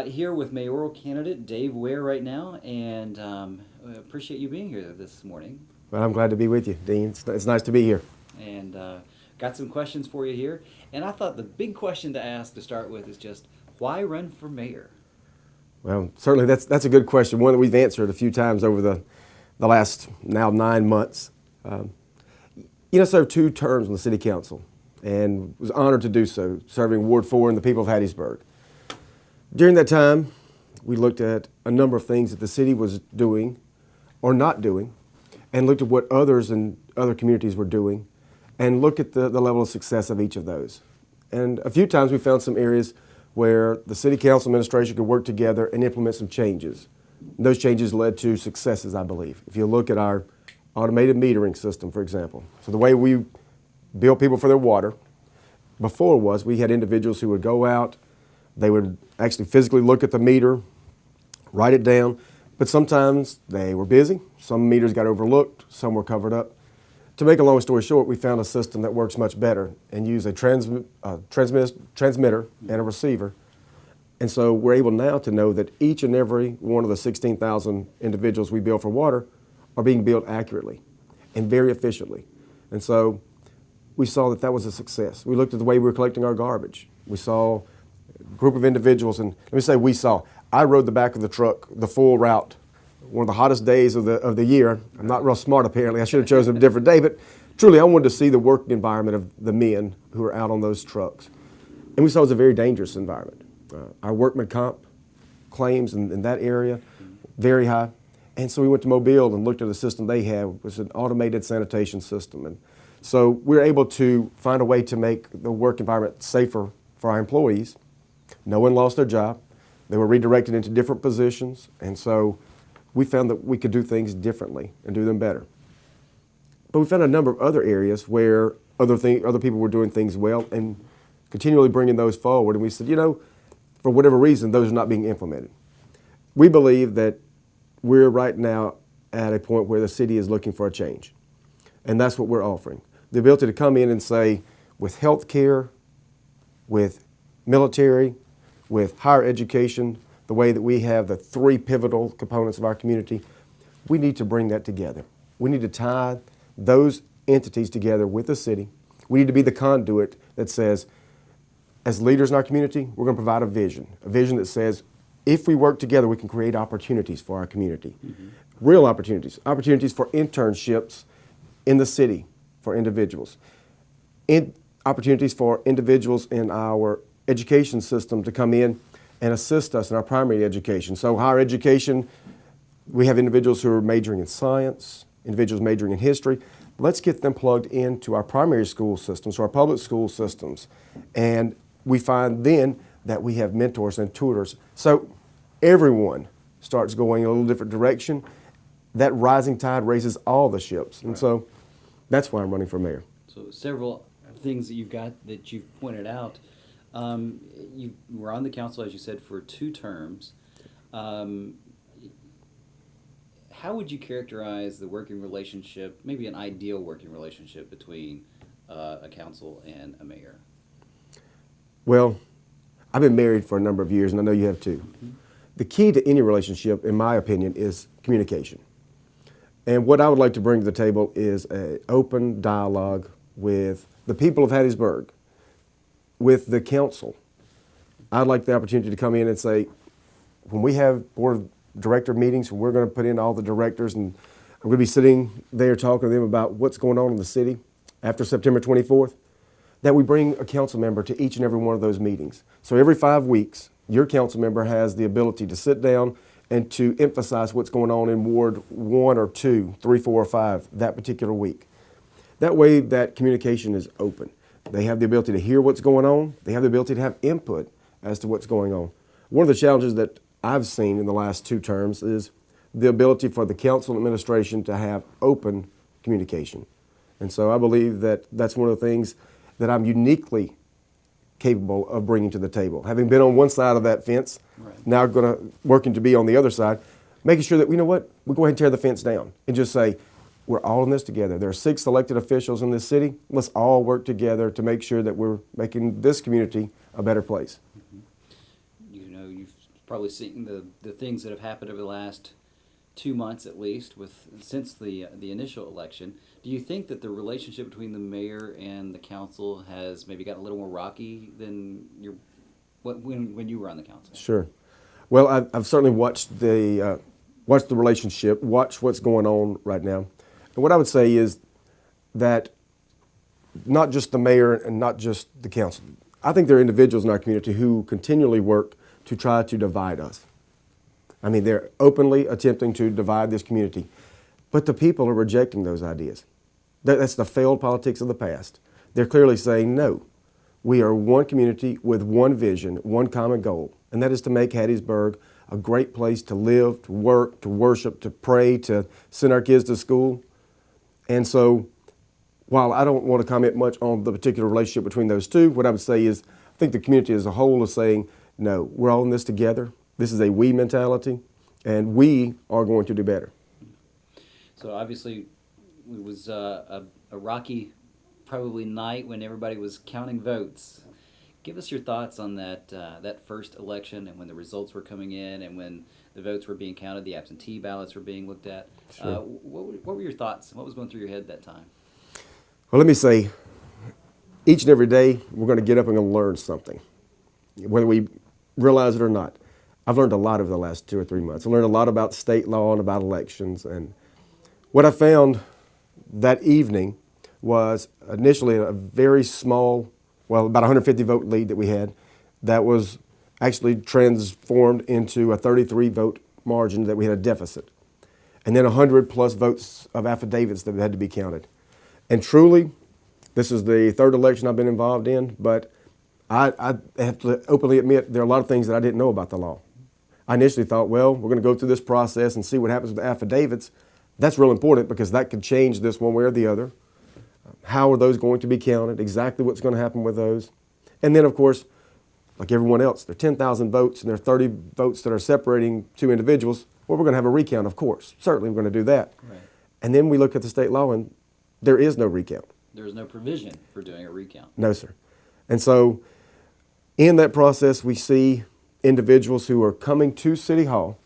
Here with mayoral candidate Dave Ware right now, and appreciate you being here this morning. Well, I'm glad to be with you, Dean. It's nice to be here. And got some questions for you here. And I thought the big question to ask to start with is just why run for mayor? Well, certainly that's a good question, one that we've answered a few times over the last now 9 months. Served 2 terms on the city council and was honored to do so, serving Ward 4 and the people of Hattiesburg. During that time, we looked at a number of things that the city was doing or not doing, and looked at what others in other communities were doing, and looked at the level of success of each of those. And a few times we found some areas where the city council administration could work together and implement some changes. And those changes led to successes, I believe. If you look at our automated metering system, for example. So the way we bill people for their water before was we had individuals who would go out, they would actually physically look at the meter, write it down, but sometimes they were busy. Some meters got overlooked, some were covered up. To make a long story short, we found a system that works much better and use a transmitter and a receiver. And so we're able now to know that each and every one of the 16,000 individuals we bill for water are being billed accurately and very efficiently. And so we saw that was a success. We looked at the way we were collecting our garbage. We saw a group of individuals, and let me say I rode the back of the truck the full route, one of the hottest days of the year. I'm not real smart apparently. I should have chosen a different day, but truly I wanted to see the working environment of the men who are out on those trucks. And we saw it was a very dangerous environment. Our workman comp claims in that area, very high. And so we went to Mobile and looked at a system they had. It was an automated sanitation system. And so we were able to find a way to make the work environment safer for our employees. No one lost their job. They were redirected into different positions. And so we found that we could do things differently and do them better. But we found a number of other areas where other people were doing things well and continually bringing those forward. And we said, for whatever reason, those are not being implemented. We believe that we're right now at a point where the city is looking for a change. And that's what we're offering. The ability to come in and say, with health care, with military, with higher education, the way that we have the 3 pivotal components of our community, we need to bring that together. We need to tie those entities together with the city. We need to be the conduit that says, as leaders in our community, we're going to provide a vision that says, if we work together, we can create opportunities for our community. Mm-hmm. Real opportunities for internships in the city for individuals, opportunities for individuals in our education system to come in and assist us in our primary education. So higher education, we have individuals who are majoring in science, individuals majoring in history. Let's get them plugged into our primary school systems, our public school systems. And we find then that we have mentors and tutors. So everyone starts going a little different direction. That rising tide raises all the ships. And so that's why I'm running for mayor. So several things that you've pointed out. You were on the council, as you said, for 2 terms. How would you characterize the working relationship, maybe an ideal working relationship between a council and a mayor? Well, I've been married for a number of years, and I know you have too. Mm-hmm. The key to any relationship, in my opinion, is communication. And what I would like to bring to the table is an open dialogue with the people of Hattiesburg, with the council. I'd like the opportunity to come in and say, when we have board of director meetings, we're going to put in all the directors, and I'm going to be sitting there talking to them about what's going on in the city after September 24th, that we bring a council member to each and every one of those meetings. So every 5 weeks, your council member has the ability to sit down and to emphasize what's going on in Ward 1 or 2, 3, 4, or 5 that particular week. That way, that communication is open. They have the ability to hear what's going on. They have the ability to have input as to what's going on. One of the challenges that I've seen in the last 2 terms is the ability for the council administration to have open communication. And so I believe that that's one of the things that I'm uniquely capable of bringing to the table. Having been on one side of that fence, right, now working to be on the other side, making sure that, we go ahead and tear the fence down and just say, we're all in this together. There are 6 elected officials in this city. Let's all work together to make sure that we're making this community a better place. Mm-hmm. You've probably seeing the things that have happened over the last 2 months at least since the initial election. Do you think that the relationship between the mayor and the council has maybe gotten a little more rocky than when you were on the council? Sure. Well, I've certainly watched the relationship, watched what's going on right now. And what I would say is that not just the mayor and not just the council. I think there are individuals in our community who continually work to try to divide us. I mean, they're openly attempting to divide this community. But the people are rejecting those ideas. That's the failed politics of the past. They're clearly saying, no, we are one community with one vision, one common goal, and that is to make Hattiesburg a great place to live, to work, to worship, to pray, to send our kids to school. And so, while I don't want to comment much on the particular relationship between those two, what I would say is I think the community as a whole is saying, no, we're all in this together. This is a we mentality, and we are going to do better. So obviously, it was a rocky, probably night when everybody was counting votes. Give us your thoughts on that first election and when the results were coming in and when the votes were being counted, the absentee ballots were being looked at. Sure. What were your thoughts? What was going through your head that time? Well, let me say, each and every day we're going to get up and going to learn something, whether we realize it or not. I've learned a lot over the last 2 or 3 months. I learned a lot about state law and about elections. And what I found that evening was initially a very small, well, about 150 vote lead that we had that was actually transformed into a 33 vote margin that we had a deficit. And then 100 plus votes of affidavits that had to be counted. And truly, this is the third election I've been involved in, but I have to openly admit there are a lot of things that I didn't know about the law. I initially thought, well, we're going to go through this process and see what happens with the affidavits. That's real important because that could change this one way or the other. How are those going to be counted? Exactly what's going to happen with those. And then, of course, like everyone else, there are 10,000 votes and there are 30 votes that are separating two individuals. Well, we're going to have a recount, of course. Certainly we're going to do that. Right. And then we look at the state law and there is no recount. There is no provision for doing a recount. No, sir. And so in that process, we see individuals who are coming to City Hall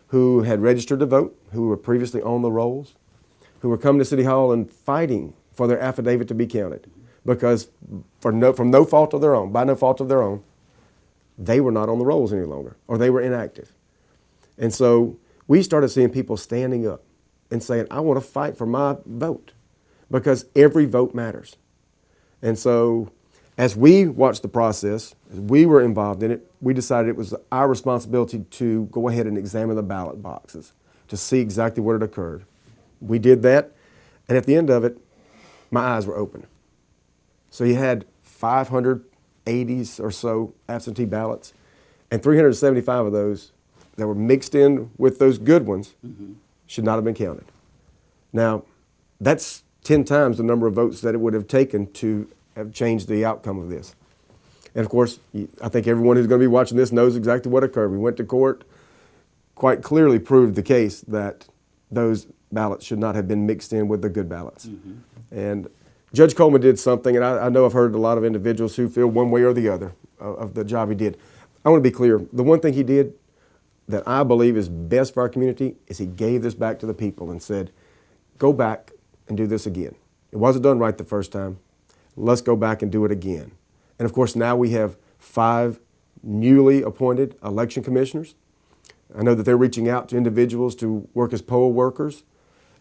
who had registered to vote, who were previously on the rolls, who were coming to City Hall and fighting for their affidavit to be counted because from no fault of their own, by no fault of their own, they were not on the rolls any longer or they were inactive. And so we started seeing people standing up and saying, I want to fight for my vote because every vote matters. And so as we watched the process, as we were involved in it, we decided it was our responsibility to go ahead and examine the ballot boxes to see exactly what had occurred. We did that, and at the end of it, my eyes were open. So you had 580 or so absentee ballots, and 375 of those that were mixed in with those good ones should not have been counted. Now, that's 10 times the number of votes that it would have taken to have changed the outcome of this. And of course, I think everyone who's going to be watching this knows exactly what occurred. We went to court, quite clearly proved the case that those ballots should not have been mixed in with the good ballots. And Judge Coleman did something, and I know I've heard a lot of individuals who feel one way or the other of the job he did. I want to be clear. The one thing he did that I believe is best for our community is he gave this back to the people and said, go back and do this again. It wasn't done right the first time. Let's go back and do it again. And of course, now we have 5 newly appointed election commissioners. I know that they're reaching out to individuals to work as poll workers.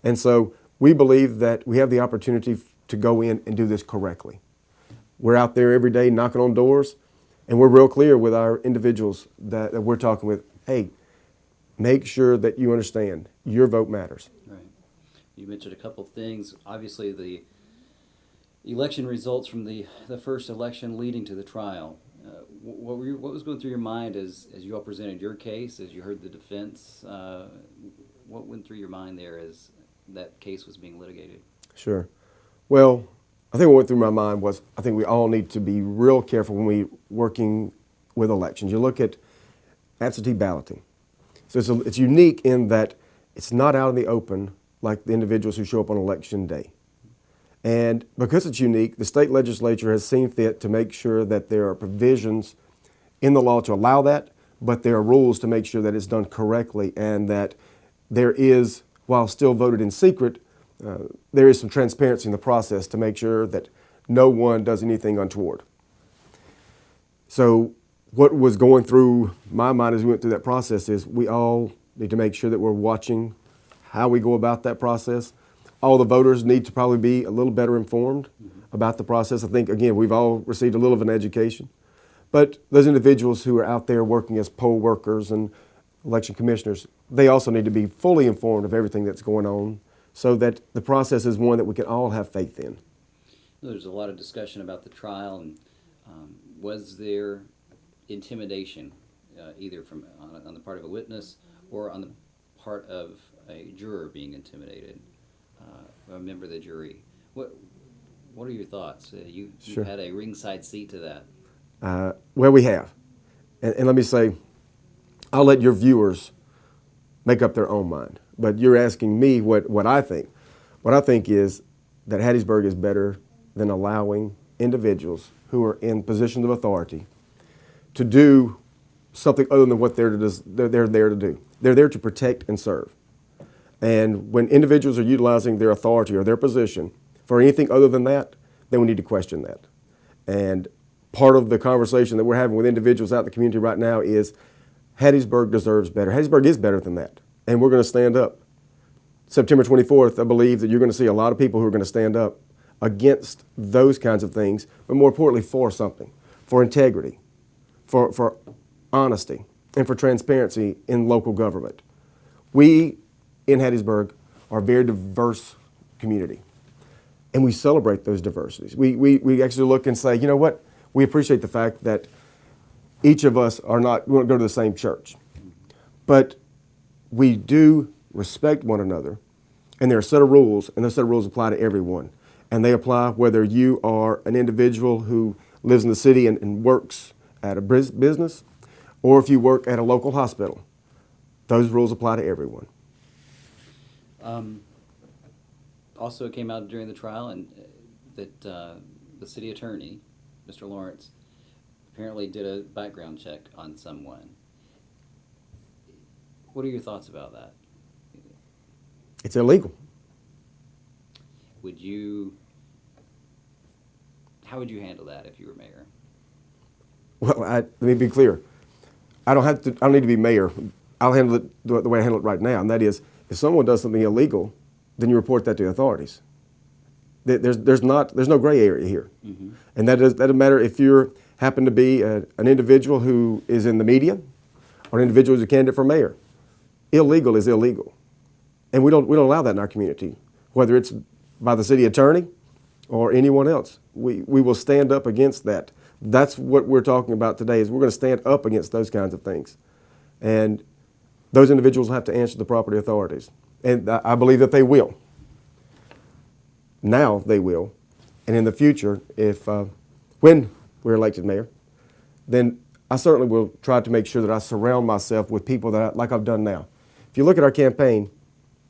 And so we believe that we have the opportunity to go in and do this correctly. We're out there every day knocking on doors, and we're real clear with our individuals that we're talking with, hey, make sure that you understand your vote matters. Right. You mentioned a couple things. Obviously, the election results from the first election leading to the trial. What was going through your mind as you all presented your case, as you heard the defense? What went through your mind there as that case was being litigated? Sure. Well, I think what went through my mind was I think we all need to be real careful when we're working with elections. You look at absentee balloting. So it's unique in that it's not out in the open like the individuals who show up on election day. And because it's unique, the state legislature has seen fit to make sure that there are provisions in the law to allow that, but there are rules to make sure that it's done correctly and that there is, while still voted in secret, there is some transparency in the process to make sure that no one does anything untoward. So what was going through my mind as we went through that process is we all need to make sure that we're watching how we go about that process. All the voters need to probably be a little better informed about the process. I think, again, we've all received a little of an education. But those individuals who are out there working as poll workers and election commissioners, they also need to be fully informed of everything that's going on so that the process is one that we can all have faith in. There's a lot of discussion about the trial, and was there intimidation, either from on the part of a witness or on the part of a juror being intimidated, a member of the jury? What are your thoughts? You Sure. had a ringside seat to that. Well, we have. And let me say, I'll let your viewers make up their own mind. But you're asking me what I think. What I think is that Hattiesburg is better than allowing individuals who are in positions of authority to do something other than what they're there to do. They're there to protect and serve. And when individuals are utilizing their authority or their position for anything other than that, then we need to question that. And part of the conversation that we're having with individuals out in the community right now is Hattiesburg deserves better. Hattiesburg is better than that. And we're going to stand up. September 24th, I believe that you're going to see a lot of people who are going to stand up against those kinds of things, but more importantly for something, for integrity, for honesty, and for transparency in local government. We in Hattiesburg are a very diverse community, and we celebrate those diversities. We actually look and say, you know what, we appreciate the fact that each of us we don't go to the same church, but we do respect one another, and there are a set of rules, and those set of rules apply to everyone. And they apply whether you are an individual who lives in the city and works at a business, or if you work at a local hospital. Those rules apply to everyone. Also, it came out during the trial and that the city attorney, Mr. Lawrence, apparently did a background check on someone. What are your thoughts about that? It's illegal. How would you handle that if you were mayor? Well, let me be clear. I don't need to be mayor. I'll handle it the way I handle it right now, and that is, if someone does something illegal, then you report that to the authorities. There's no gray area here. Mm-hmm. And that doesn't matter if you happen to be an individual who is in the media or an individual who's a candidate for mayor. Illegal is illegal. And we don't allow that in our community, whether it's by the city attorney or anyone else. We will stand up against that. That's what we're talking about today, is we're going to stand up against those kinds of things. And those individuals have to answer the property authorities. And I believe that they will. Now they will. And in the future, when we're elected mayor, then I certainly will try to make sure that I surround myself with people like I've done now. If you look at our campaign,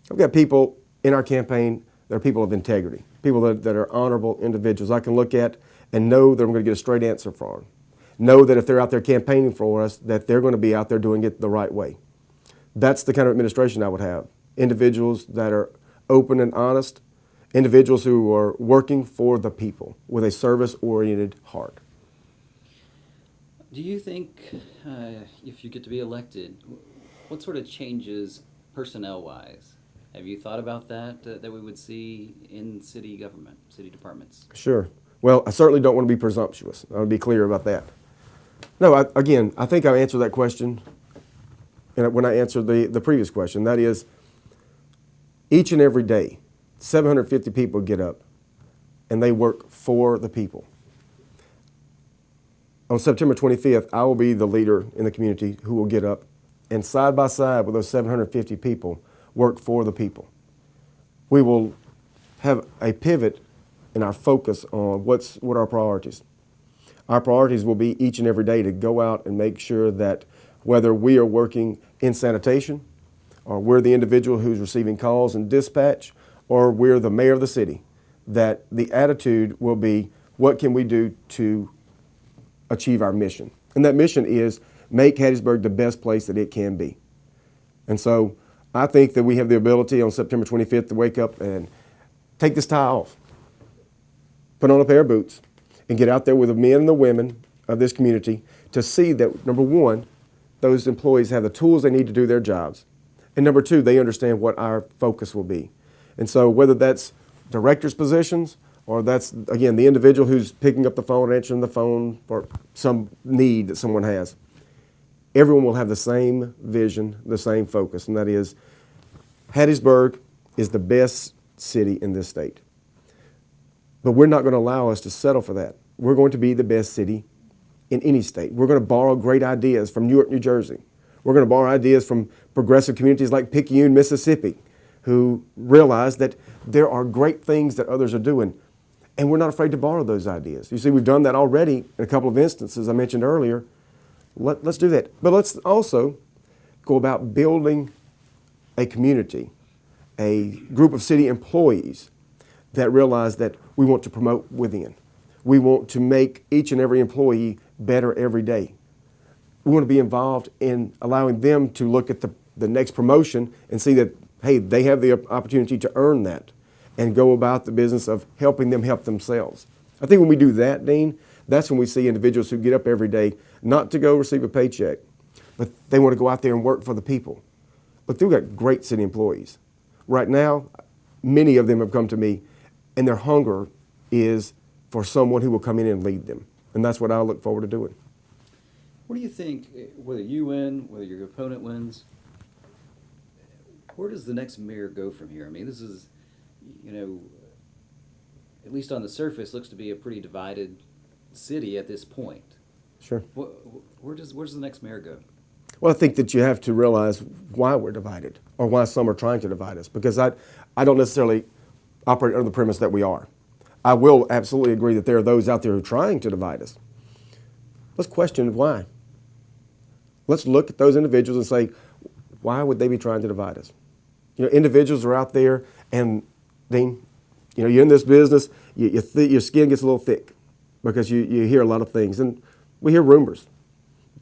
I've got people in our campaign that are people of integrity, people that are honorable individuals I can look at and know that I'm going to get a straight answer from. Know that if they're out there campaigning for us, that they're going to be out there doing it the right way. That's the kind of administration I would have. Individuals that are open and honest, individuals who are working for the people with a service-oriented heart. Do you think if you get to be elected, what sort of changes personnel-wise? Have you thought about that we would see in city government, city departments? Sure. Well, I certainly don't want to be presumptuous. I want to be clear about that. No, I think I answered that question when I answered the previous question. That is, each and every day, 750 people get up and they work for the people. On September 25th, I will be the leader in the community who will get up and side by side with those 750 people work for the people. We will have a pivot in our focus on what are our priorities. Our priorities will be each and every day to go out and make sure that whether we are working in sanitation, or we're the individual who's receiving calls and dispatch, or we're the mayor of the city, that the attitude will be, what can we do to achieve our mission? And that mission is make Hattiesburg the best place that it can be. And so I think that we have the ability on September 25th to wake up and take this tie off, put on a pair of boots, and get out there with the men and the women of this community to see that, number one, those employees have the tools they need to do their jobs. And number two, they understand what our focus will be. And so whether that's directors' positions or that's, again, the individual who's picking up the phone, answering the phone for some need that someone has, everyone will have the same vision, the same focus, and that is Hattiesburg is the best city in this state. But we're not going to allow us to settle for that. We're going to be the best city in any state. We're going to borrow great ideas from Newark, New Jersey. We're going to borrow ideas from progressive communities like Picayune, Mississippi, who realize that there are great things that others are doing, and we're not afraid to borrow those ideas. You see, we've done that already in a couple of instances I mentioned earlier. Let's do that. But let's also go about building a community, a group of city employees that realize that we want to promote within. We want to make each and every employee better every day. We want to be involved in allowing them to look at the next promotion and see that, hey, they have the opportunity to earn that and go about the business of helping them help themselves. I think when we do that, Dean, that's when we see individuals who get up every day not to go receive a paycheck, but they want to go out there and work for the people. Look, we've got great city employees. Right now, many of them have come to me, and their hunger is for someone who will come in and lead them. And that's what I look forward to doing. What do you think, whether you win, whether your opponent wins, where does the next mayor go from here? I mean, this is, at least on the surface, looks to be a pretty divided city at this point. Sure. Where does the next mayor go? Well, I think that you have to realize why we're divided, or why some are trying to divide us, because I don't necessarily operate under the premise that we are. I will absolutely agree that there are those out there who are trying to divide us. Let's question why. Let's look at those individuals and say, why would they be trying to divide us? Individuals are out there, and Dean, you're in this business, your skin gets a little thick because you hear a lot of things, and we hear rumors.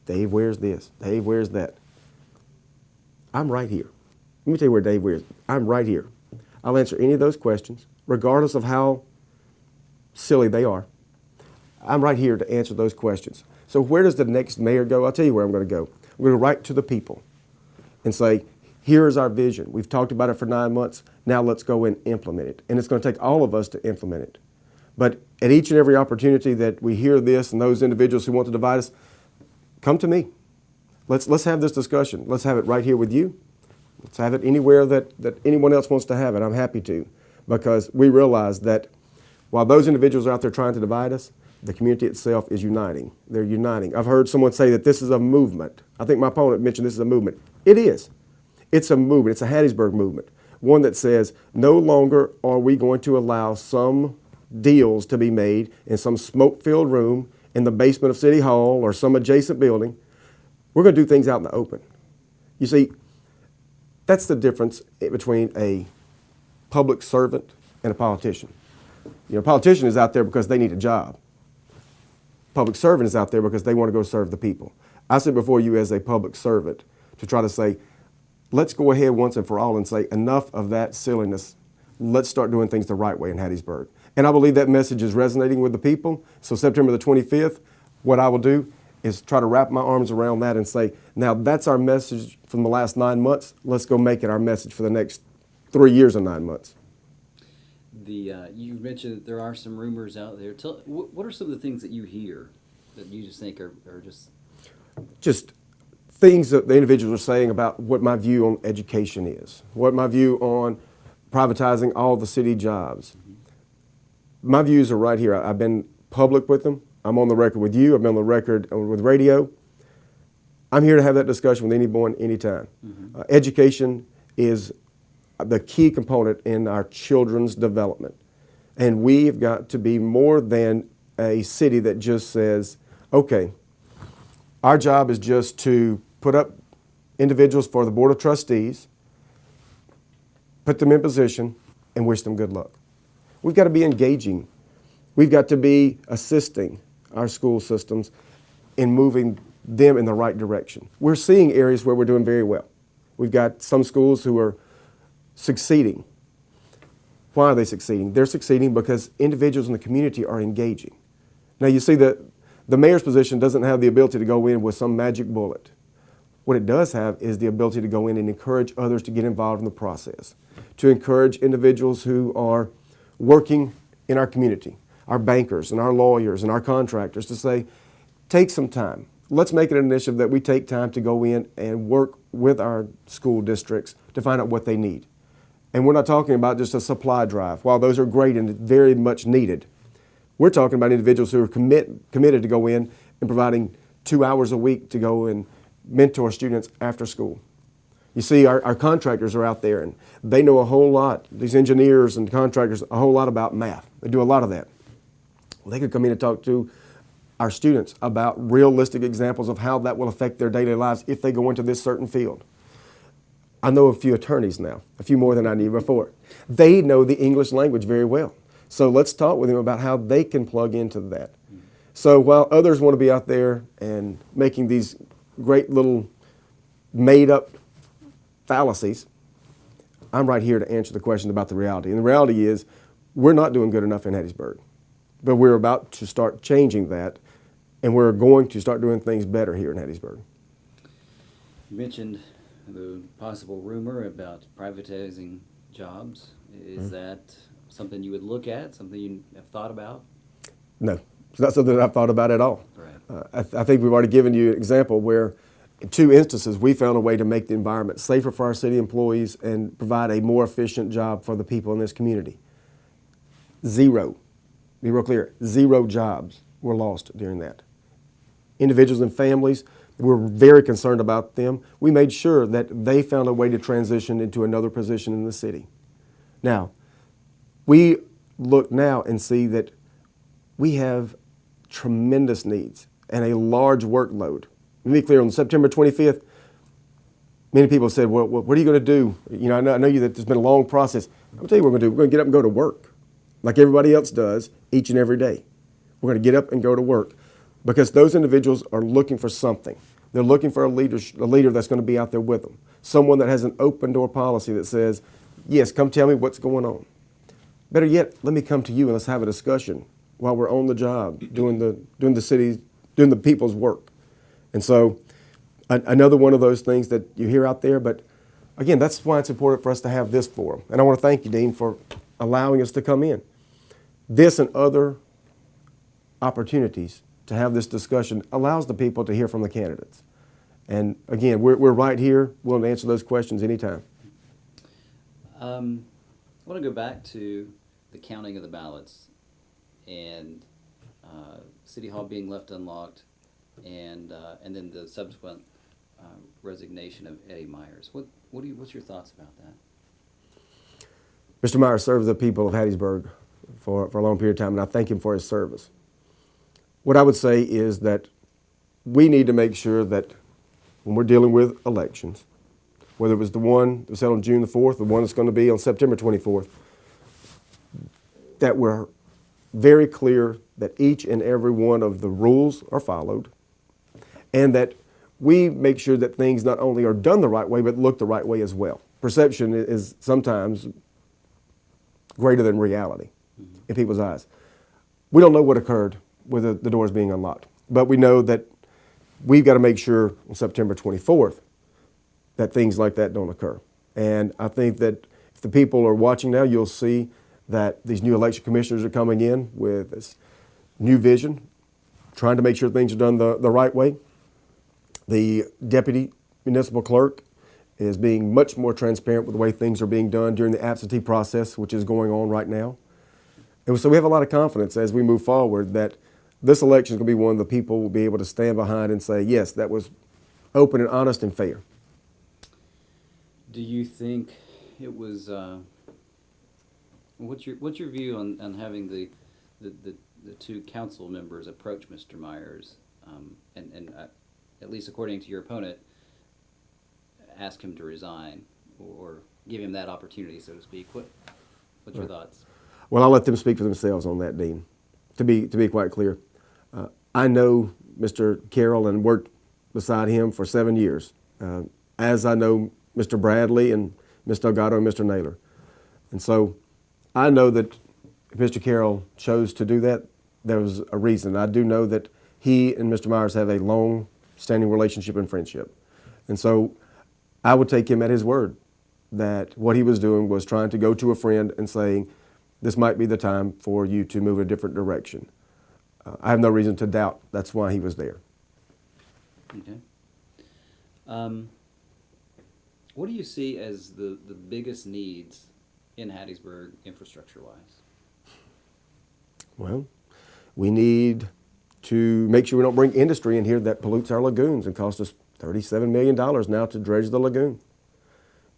Dave wears this, Dave wears that. I'm right here. Let me tell you where Dave wears. I'm right here. I'll answer any of those questions, regardless of how silly they are. I'm right here to answer those questions. So where does the next mayor go? I'll tell you where I'm going to go. I'm going to write to the people and say, here is our vision. We've talked about it for 9 months. Now let's go and implement it. And it's going to take all of us to implement it. But at each and every opportunity that we hear this and those individuals who want to divide us, come to me. Let's have this discussion. Let's have it right here with you. Let's have it anywhere that anyone else wants to have it. I'm happy to, because we realize that while those individuals are out there trying to divide us, the community itself is uniting. They're uniting. I've heard someone say that this is a movement. I think my opponent mentioned this is a movement. It is. It's a movement. It's a Hattiesburg movement. One that says no longer are we going to allow some deals to be made in some smoke-filled room in the basement of City Hall or some adjacent building. We're going to do things out in the open. You see, that's the difference between a public servant and a politician. A politician is out there because they need a job. Public servant is out there because they want to go serve the people. I sit before you as a public servant to try to say, let's go ahead once and for all and say, enough of that silliness. Let's start doing things the right way in Hattiesburg. And I believe that message is resonating with the people. So September the 25th, what I will do is try to wrap my arms around that and say, now that's our message from the last 9 months. Let's go make it our message for the next 3 years and 9 months. You mentioned that there are some rumors out there. What are some of the things that you hear that you just think are just things that the individuals are saying about what my view on education is, what my view on privatizing all the city jobs. Mm-hmm. My views are right here. I've been public with them. I'm on the record with you. I've been on the record with radio. I'm here to have that discussion with anyone, anytime. Mm-hmm. Education is the key component in our children's development. And we've got to be more than a city that just says, okay, our job is just to put up individuals for the Board of Trustees, put them in position, and wish them good luck. We've got to be engaging. We've got to be assisting our school systems in moving them in the right direction. We're seeing areas where we're doing very well. We've got some schools who are succeeding. Why are they succeeding? They're succeeding because individuals in the community are engaging. Now you see that the mayor's position doesn't have the ability to go in with some magic bullet. What it does have is the ability to go in and encourage others to get involved in the process, to encourage individuals who are working in our community, our bankers and our lawyers and our contractors, to say, take some time. Let's make it an initiative that we take time to go in and work with our school districts to find out what they need. And we're not talking about just a supply drive. While those are great and very much needed, we're talking about individuals who are committed to go in and providing 2 hours a week to go and mentor students after school. You see, our contractors are out there and they know a whole lot, these engineers and contractors, a whole lot about math. They do a lot of that. Well, they could come in and talk to our students about realistic examples of how that will affect their daily lives if they go into this certain field. I know a few attorneys now, a few more than I knew before. They know the English language very well. So let's talk with them about how they can plug into that. So while others want to be out there and making these great little made-up fallacies, I'm right here to answer the question about the reality. And the reality is we're not doing good enough in Hattiesburg, but we're about to start changing that, and we're going to start doing things better here in Hattiesburg. You mentioned the possible rumor about privatizing jobs. Is that something you would look at, something you have thought about? No, it's not something that I've thought about at all. Right. I think we've already given you an example where in 2 instances we found a way to make the environment safer for our city employees and provide a more efficient job for the people in this community. 0, be real clear, 0 jobs were lost during that. Individuals and families, we're very concerned about them. We made sure that they found a way to transition into another position in the city. Now, we look now and see that we have tremendous needs and a large workload. Let me be clear, on September 25th, many people said, well, what are you going to do? You know, I know you that there's been a long process. I'm going to tell you what we're going to do. We're going to get up and go to work like everybody else does each and every day. We're going to get up and go to work because those individuals are looking for something. They're looking for a leader that's going to be out there with them, someone that has an open door policy that says, yes, come tell me what's going on. Better yet, let me come to you and let's have a discussion while we're on the job, doing the people's work. And so another one of those things that you hear out there, but again, that's why it's important for us to have this forum. And I want to thank you, Dean, for allowing us to come in. This and other opportunities to have this discussion allows the people to hear from the candidates. And again, we're right here, willing to answer those questions anytime. I want to go back to the counting of the ballots and City Hall being left unlocked, and then the subsequent resignation of Eddie Myers. What's your thoughts about that? Mr. Myers served the people of Hattiesburg for a long period of time, and I thank him for his service. What I would say is that we need to make sure that when we're dealing with elections, whether it was the one that was held on June the 4th, the one that's going to be on September 24th, that we're very clear that each and every one of the rules are followed, and that we make sure that things not only are done the right way, but look the right way as well. Perception is sometimes greater than reality in people's eyes. We don't know what occurred with the doors being unlocked, but we know that we've got to make sure on September 24th that things like that don't occur. And I think that if the people are watching now, you'll see that these new election commissioners are coming in with this new vision, trying to make sure things are done the right way. The deputy municipal clerk is being much more transparent with the way things are being done during the absentee process, which is going on right now. And so we have a lot of confidence as we move forward that this election is going to be one that people will be able to stand behind and say, yes, that was open and honest and fair. Do you think it was? What's your view on having the 2 council members approach Mr. Myers, and at least according to your opponent, ask him to resign or give him that opportunity, so to speak? What's your thoughts? Well, I'll let them speak for themselves on that, Dean. To be quite clear, I know Mr. Carroll and worked beside him for 7 years, as I know Mr. Bradley and Mr. Delgado and Mr. Naylor. And so I know that if Mr. Carroll chose to do that, there was a reason. I do know that he and Mr. Myers have a long-standing relationship and friendship. And so I would take him at his word that what he was doing was trying to go to a friend and saying, this might be the time for you to move a different direction. I have no reason to doubt that's why he was there. Okay. What do you see as the biggest needs in Hattiesburg infrastructure-wise? Well, we need to make sure we don't bring industry in here that pollutes our lagoons and costs us $37 million now to dredge the lagoon.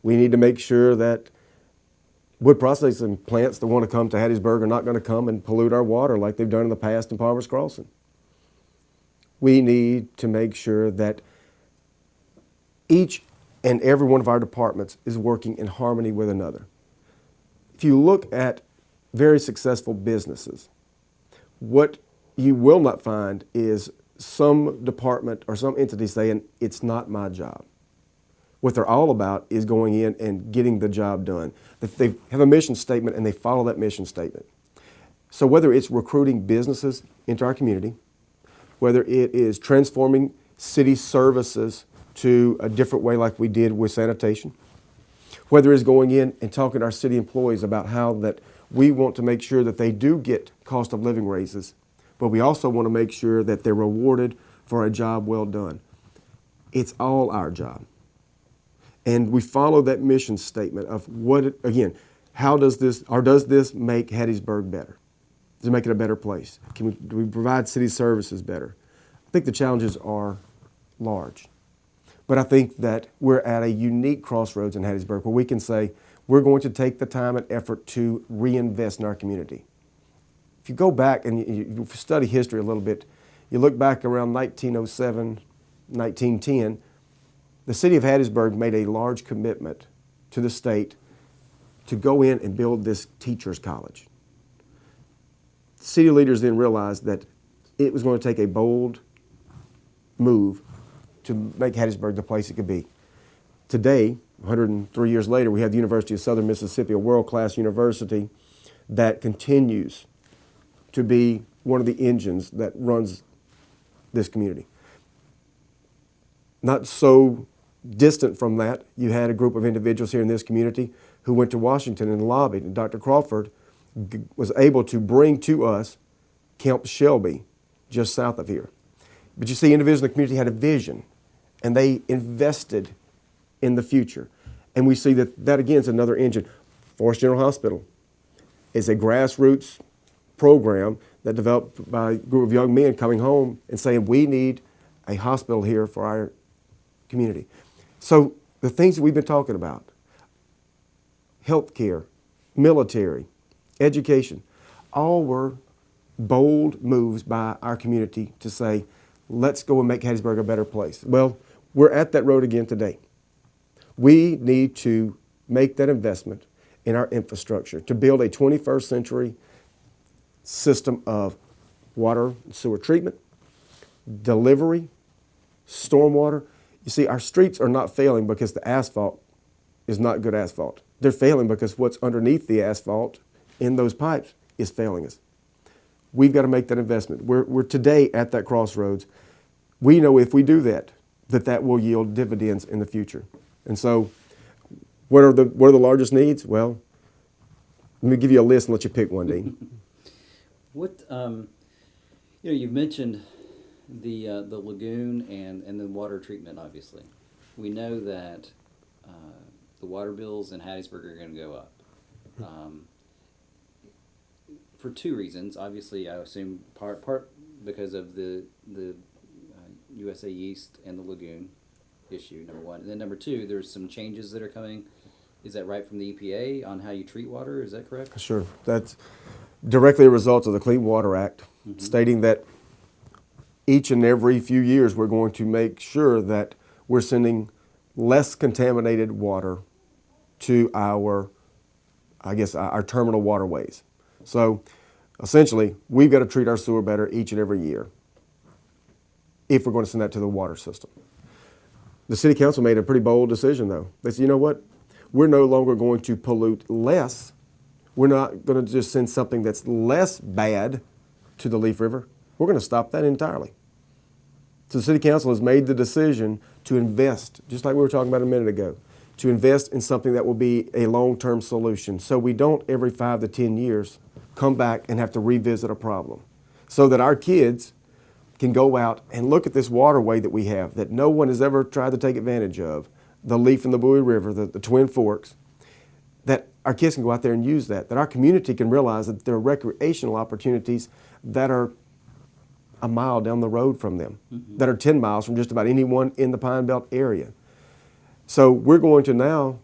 We need to make sure that wood processing plants that want to come to Hattiesburg are not going to come and pollute our water like they've done in the past in Palmer's Crossing. We need to make sure that each and every one of our departments is working in harmony with another. If you look at very successful businesses, what you will not find is some department or some entity saying, it's not my job. What they're all about is going in and getting the job done. They have a mission statement and they follow that mission statement. So whether it's recruiting businesses into our community, whether it is transforming city services to a different way like we did with sanitation, whether it's going in and talking to our city employees about how that we want to make sure that they do get cost of living raises, but we also want to make sure that they're rewarded for a job well done. It's all our job. And we follow that mission statement of what, again, how does this, or does this make Hattiesburg better? Does it make it a better place? Do we provide city services better? I think the challenges are large. But I think that we're at a unique crossroads in Hattiesburg where we can say we're going to take the time and effort to reinvest in our community. If you go back and you study history a little bit, you look back around 1907, 1910, the city of Hattiesburg made a large commitment to the state to go in and build this teachers' college. City leaders then realized that it was going to take a bold move to make Hattiesburg the place it could be. Today, 103 years later, we have the University of Southern Mississippi, a world-class university that continues to be one of the engines that runs this community. Not so distant from that, you had a group of individuals here in this community who went to Washington and lobbied, and Dr. Crawford was able to bring to us Camp Shelby, just south of here. But you see, individuals in the community had a vision, and they invested in the future. And we see that again is another engine. Forest General Hospital is a grassroots program that developed by a group of young men coming home and saying, we need a hospital here for our community. So the things that we've been talking about, healthcare, military, education, all were bold moves by our community to say, let's go and make Hattiesburg a better place. Well, we're at that road again today. We need to make that investment in our infrastructure to build a 21st century system of water and sewer treatment, delivery, stormwater. You see, our streets are not failing because the asphalt is not good asphalt. They're failing because what's underneath the asphalt in those pipes is failing us. We've got to make that investment. We're today at that crossroads. We know if we do that, that will yield dividends in the future. And so, what are the largest needs? Well, let me give you a list and let you pick one, Dean. What you've mentioned the lagoon and the water treatment. Obviously, we know that the water bills in Hattiesburg are going to go up for two reasons. Obviously, I assume part because of the USA Yeast and the lagoon issue, number one. And then number two, there's some changes that are coming. Is that right, from the EPA on how you treat water? Is that correct? Sure. That's directly a result of the Clean Water Act, stating that each and every few years we're going to make sure that we're sending less contaminated water to our terminal waterways. So essentially, we've got to treat our sewer better each and every year. if we're going to send that to the water system. The city council made a pretty bold decision, though. They said, you know what? We're no longer going to pollute less. We're not going to just send something that's less bad to the Leaf River. We're going to stop that entirely. So the city council has made the decision to invest, just like we were talking about a minute ago, to invest in something that will be a long-term solution, so we don't every 5 to 10 years come back and have to revisit a problem. So that our kids can go out and look at this waterway that we have that no one has ever tried to take advantage of, the Leaf and the Bowie River, the Twin Forks, that our kids can go out there and use that our community can realize that there are recreational opportunities that are a mile down the road from them, that are 10 miles from just about anyone in the Pine Belt area. So we're going to now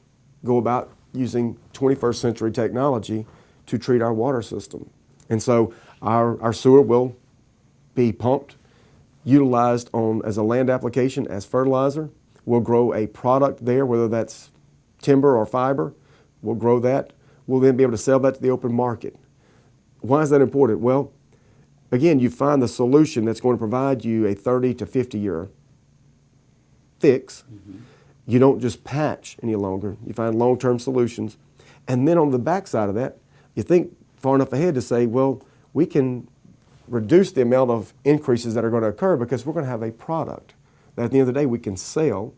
go about using 21st century technology to treat our water system. And so our sewer will be pumped, utilized as a land application as fertilizer. We'll grow a product there, whether that's timber or fiber. We'll grow that. We'll then be able to sell that to the open market. Why is that important? Well, again, you find the solution that's going to provide you a 30 to 50 year fix. You don't just patch any longer. You find long-term solutions. And then on the backside of that, you think far enough ahead to say, well, we can reduce the amount of increases that are going to occur because we're going to have a product that at the end of the day we can sell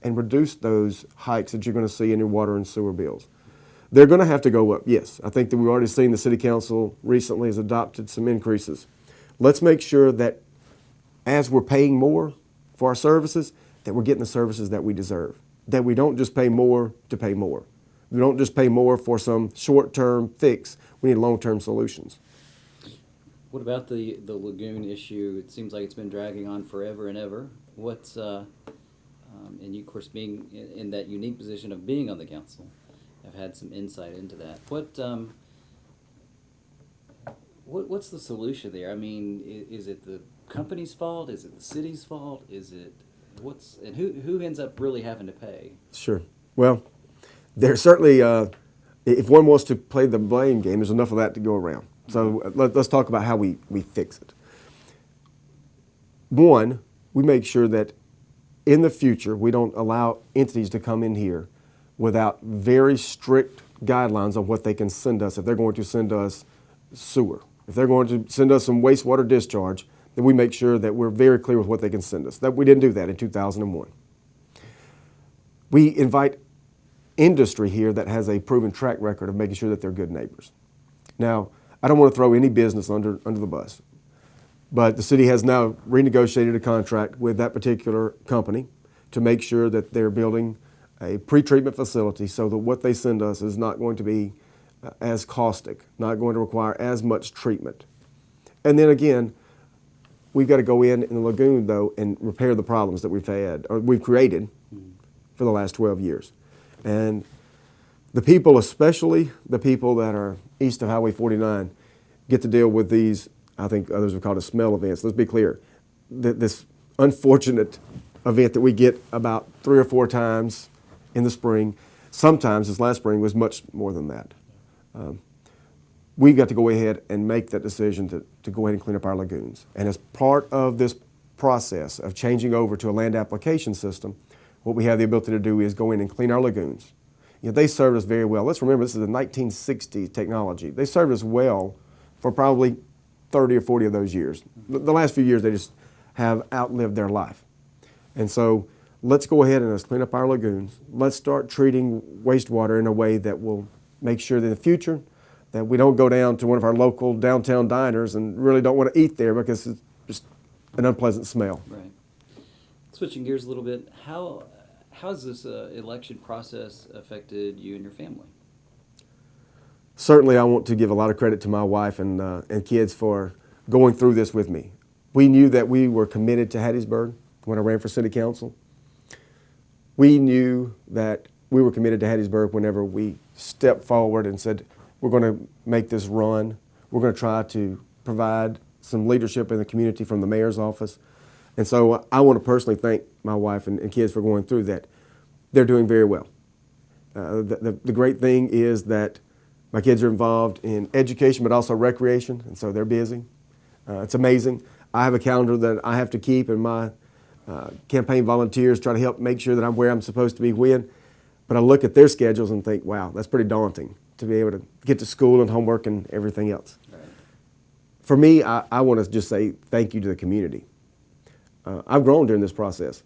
and reduce those hikes that you're going to see in your water and sewer bills. They're going to have to go up, yes. I think that we've already seen the City Council recently has adopted some increases. Let's make sure that as we're paying more for our services, that we're getting the services that we deserve, that we don't just pay more to pay more. We don't just pay more for some short-term fix. We need long-term solutions. What about the lagoon issue? It seems like it's been dragging on forever and ever. What's and you, of course, being in that unique position of being on the council, have had some insight into that. What's the solution there? I mean, is it the company's fault? Is it the city's fault? Is it and who ends up really having to pay? Sure. Well, there's certainly if one wants to play the blame game, there's enough of that to go around. So let's talk about how we fix it. One, we make sure that in the future we don't allow entities to come in here without very strict guidelines on what they can send us. If they're going to send us sewer, if they're going to send us some wastewater discharge, then we make sure that we're very clear with what they can send us. That we didn't do that in 2001. We invite industry here that has a proven track record of making sure that they're good neighbors. Now, I don't want to throw any business under the bus, but the city has now renegotiated a contract with that particular company to make sure that they're building a pretreatment facility so that what they send us is not going to be as caustic, not going to require as much treatment. And then again, we've got to go in the lagoon, though, and repair the problems that we've had, or we've created for the last 12 years. And the people, especially the people that are east of Highway 49, get to deal with these, I think others have called it smell events. Let's be clear. This unfortunate event that we get about 3 or 4 times in the spring, sometimes this last spring was much more than that. We've got to go ahead and make that decision to go ahead and clean up our lagoons. And as part of this process of changing over to a land application system, what we have the ability to do is go in and clean our lagoons. You know, they served us very well. Let's remember, this is a 1960s technology. They served us well for probably 30 or 40 of those years. The last few years, they just have outlived their life. And so let's go ahead and let's clean up our lagoons. Let's start treating wastewater in a way that will make sure that in the future that we don't go down to one of our local downtown diners and really don't want to eat there because it's just an unpleasant smell. Right. Switching gears a little bit, how has this election process affected you and your family? Certainly, I want to give a lot of credit to my wife and kids for going through this with me. We knew that we were committed to Hattiesburg when I ran for city council. We knew that we were committed to Hattiesburg whenever we stepped forward and said, we're going to make this run. We're going to try to provide some leadership in the community from the mayor's office. And so I want to personally thank my wife and kids for going through that. They're doing very well. The great thing is that my kids are involved in education, but also recreation, and so they're busy. It's amazing. I have a calendar that I have to keep, and my campaign volunteers try to help make sure that I'm where I'm supposed to be when. But I look at their schedules and think, wow, that's pretty daunting to be able to get to school and homework and everything else. Right. For me, I want to just say thank you to the community. I've grown during this process.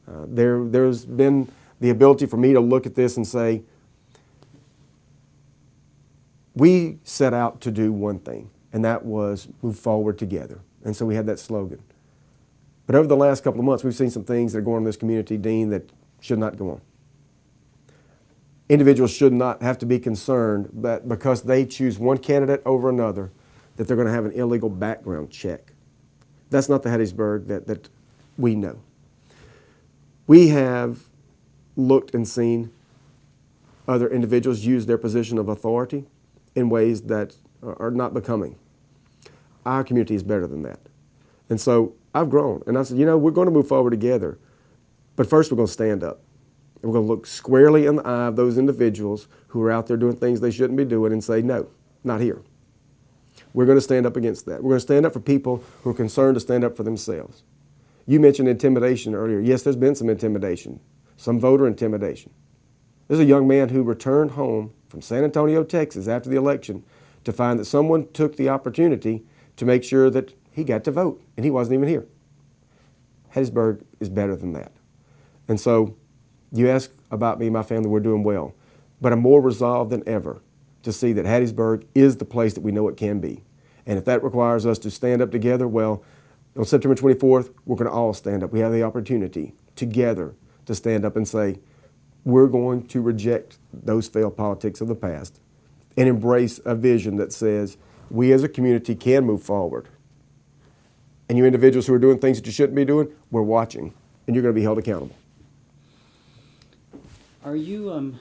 There's been the ability for me to look at this and say, we set out to do one thing, and that was move forward together. And so we had that slogan. But over the last couple of months, we've seen some things that are going on in this community, Dean, that should not go on. Individuals should not have to be concerned that because they choose one candidate over another, that they're going to have an illegal background check. That's not the Hattiesburg that we know. We have looked and seen other individuals use their position of authority in ways that are not becoming. Our community is better than that. And so I've grown, and I said, we're going to move forward together, but first we're going to stand up. And we're going to look squarely in the eye of those individuals who are out there doing things they shouldn't be doing and say, no, not here. We're going to stand up against that. We're going to stand up for people who are concerned to stand up for themselves. You mentioned intimidation earlier. Yes, there's been some intimidation, some voter intimidation. There's a young man who returned home from San Antonio, Texas after the election to find that someone took the opportunity to make sure that he got to vote, and he wasn't even here. Hattiesburg is better than that. And so you ask about me and my family, we're doing well. But I'm more resolved than ever to see that Hattiesburg is the place that we know it can be. And if that requires us to stand up together, well, on September 24th, we're going to all stand up. We have the opportunity together to stand up and say, we're going to reject those failed politics of the past and embrace a vision that says we as a community can move forward. And you individuals who are doing things that you shouldn't be doing, we're watching, and you're going to be held accountable. Are you,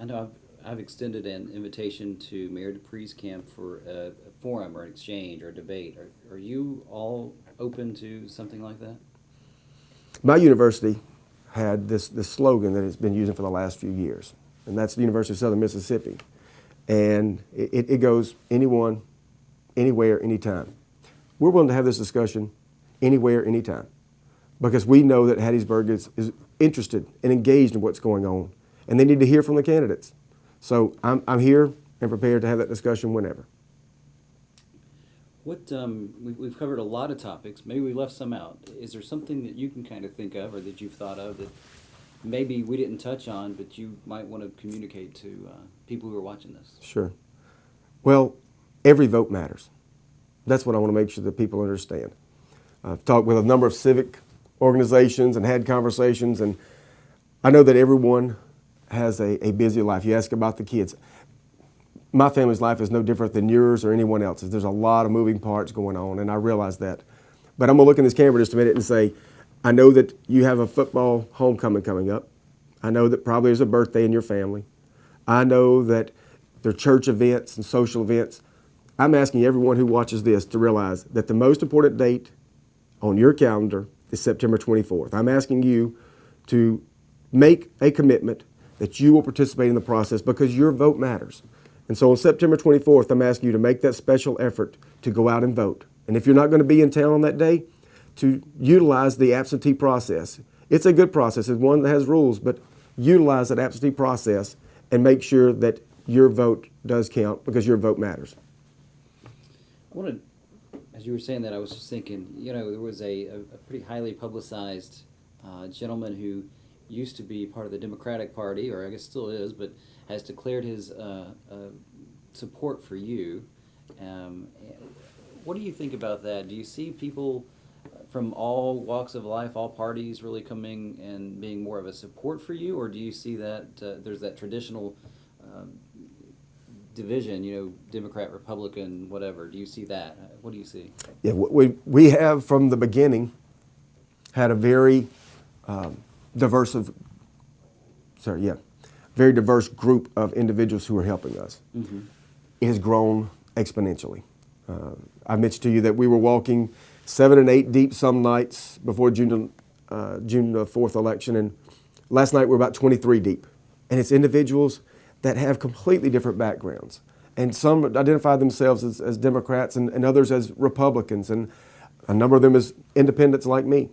I know I've extended an invitation to Mayor Dupree's camp for a forum or an exchange or a debate. Are you all open to something like that? My university had this slogan that it's been using for the last few years, and that's the University of Southern Mississippi. And it goes anyone, anywhere, anytime. We're willing to have this discussion anywhere, anytime, because we know that Hattiesburg is interested and engaged in what's going on, and they need to hear from the candidates. So I'm here and prepared to have that discussion whenever. We've covered a lot of topics. Maybe we left some out. Is there something that you can kind of think of or that you've thought of that maybe we didn't touch on, but you might want to communicate to people who are watching this? Sure. Well, every vote matters. That's what I want to make sure that people understand. I've talked with a number of civic organizations and had conversations, and I know that everyone has a busy life. You ask about the kids. My family's life is no different than yours or anyone else's. There's a lot of moving parts going on, and I realize that. But I'm going to look in this camera just a minute and say, I know that you have a football homecoming coming up. I know that probably there's a birthday in your family. I know that there are church events and social events. I'm asking everyone who watches this to realize that the most important date on your calendar is September 24th. I'm asking you to make a commitment that you will participate in the process because your vote matters. And so on September 24th, I'm asking you to make that special effort to go out and vote. And if you're not going to be in town on that day, to utilize the absentee process. It's a good process. It's one that has rules, but utilize that absentee process and make sure that your vote does count because your vote matters. I wanted, as you were saying that, I was just thinking, there was a pretty highly publicized gentleman who used to be part of the Democratic Party, or I guess still is, but has declared his support for you. What do you think about that? Do you see people from all walks of life, all parties really coming and being more of a support for you, or do you see that there's that traditional division, Democrat, Republican, whatever? Do you see that? What do you see? Yeah, we have from the beginning had a very diverse group of individuals who are helping us. Mm-hmm. It has grown exponentially. I mentioned to you that we were walking 7 and 8 deep some nights before June 4th election, and last night we're about 23 deep. And it's individuals that have completely different backgrounds. And some identify themselves as Democrats and others as Republicans. And A number of them is independents like me.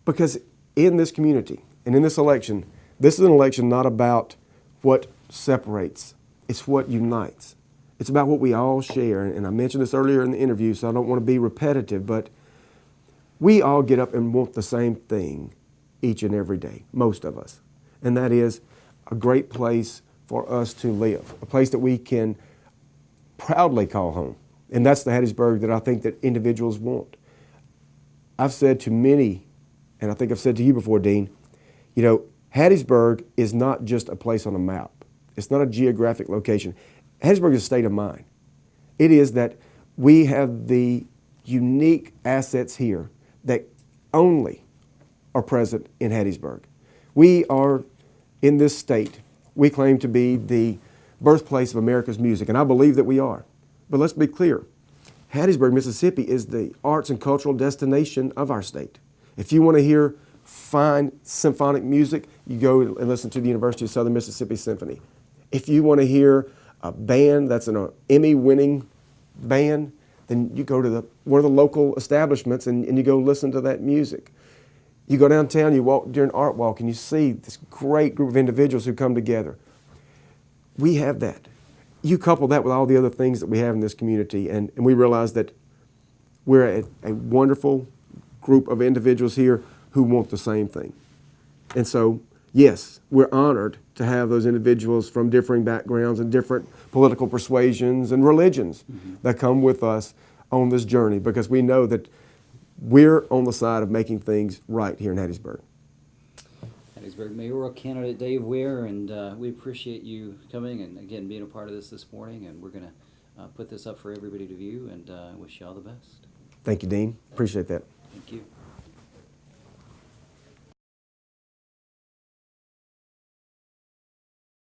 Because in this community and in this election, this is an election not about what separates, it's what unites. It's about what we all share. And I mentioned this earlier in the interview, so I don't want to be repetitive, but we all get up and want the same thing each and every day, most of us. And that is a great place for us to live, a place that we can proudly call home. And that's the Hattiesburg that I think that individuals want. I've said to many, and I think I've said to you before, Dean, you know, Hattiesburg is not just a place on a map. It's not a geographic location. Hattiesburg is a state of mind. It is that we have the unique assets here that only are present in Hattiesburg. We are, in this state, we claim to be the birthplace of America's music, and I believe that we are. But let's be clear. Hattiesburg, Mississippi is the arts and cultural destination of our state. If you want to hear fine symphonic music, you go and listen to the University of Southern Mississippi Symphony. If you want to hear a band that's an Emmy-winning band, then you go to one of the local establishments and you go listen to that music. You go downtown, you walk during Art Walk, and you see this great group of individuals who come together. We have that. You couple that with all the other things that we have in this community, and we realize that we're a wonderful group of individuals here who want the same thing. And so, yes, we're honored to have those individuals from differing backgrounds and different political persuasions and religions that come with us on this journey, because we know that we're on the side of making things right here in Hattiesburg. Hattiesburg Mayoral candidate Dave Ware, and we appreciate you coming and again being a part of this morning, and we're going to put this up for everybody to view, and wish you all the best. Thank you, Dean. Appreciate that. Thank you.